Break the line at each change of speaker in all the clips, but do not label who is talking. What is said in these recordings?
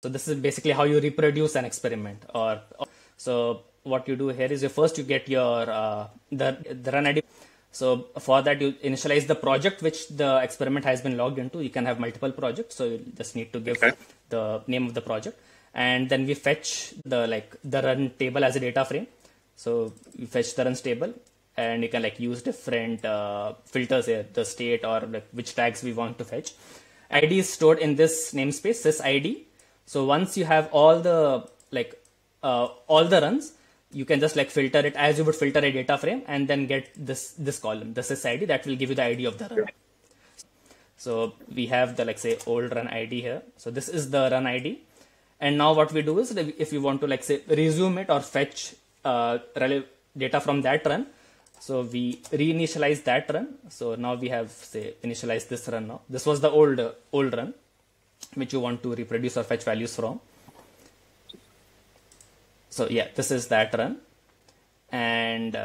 So this is basically how you reproduce an experiment. So what you do here is you get your the run ID. So for that you initialize the project which the experiment has been logged into. You can have multiple projects, so you just need to give the name of the project, and then we fetch the run table as a data frame. So you fetch the runs table, and you can use different filters here, the state or which tags we want to fetch. ID is stored in this namespace, sys ID. So once you have all the runs, you can just filter it as you would filter a data frame, and then get this column, the sys ID, that will give you the ID of the run. So we have the say old run ID here. So this is the run ID, and now what we do is if you want to say resume it or fetch data from that run, so we reinitialize that run. So now we have initialized this run. Now this was the old run which you want to reproduce or fetch values from. So yeah, this is that run, and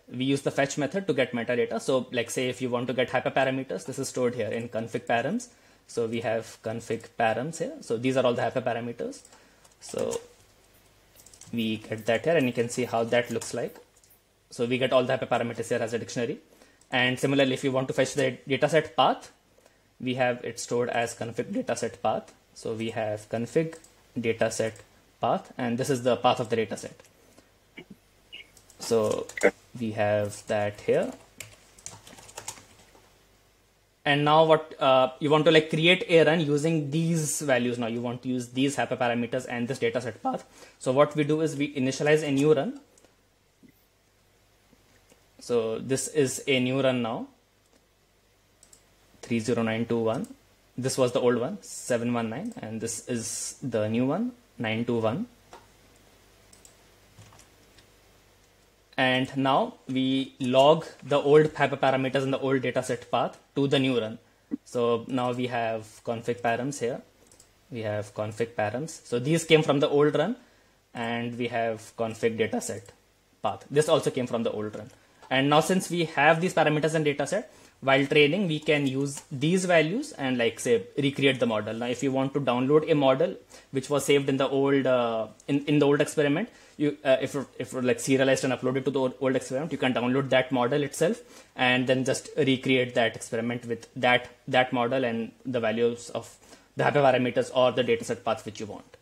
we use the fetch method to get metadata. So say if you want to get hyperparameters, this is stored here in config params. So we have config params here. So these are all the hyperparameters. So we get that here, and you can see how that looks like. So we get all the hyperparameters here as a dictionary. And similarly, if you want to fetch the dataset path, we have it stored as config dataset path. So we have config dataset path, and this is the path of the dataset. So we have that here. And now what you want to create a run using these values. Now you want to use these hyperparameters and this dataset path. So what we do is we initialize a new run. So this is a new run now, 30921. This was the old one, 719, and this is the new one, 921. And now we log the old hyperparameters in the old dataset path to the new run. So now we have config params here. We have config params. So these came from the old run, and we have config dataset path. This also came from the old run. And now since we have these parameters in dataset, while training, we can use these values and recreate the model. Now, if you want to download a model which was saved in the old in the old experiment, you if serialized and uploaded to the old experiment, you can download that model itself and then just recreate that experiment with that model and the values of the hyperparameters or the dataset paths which you want.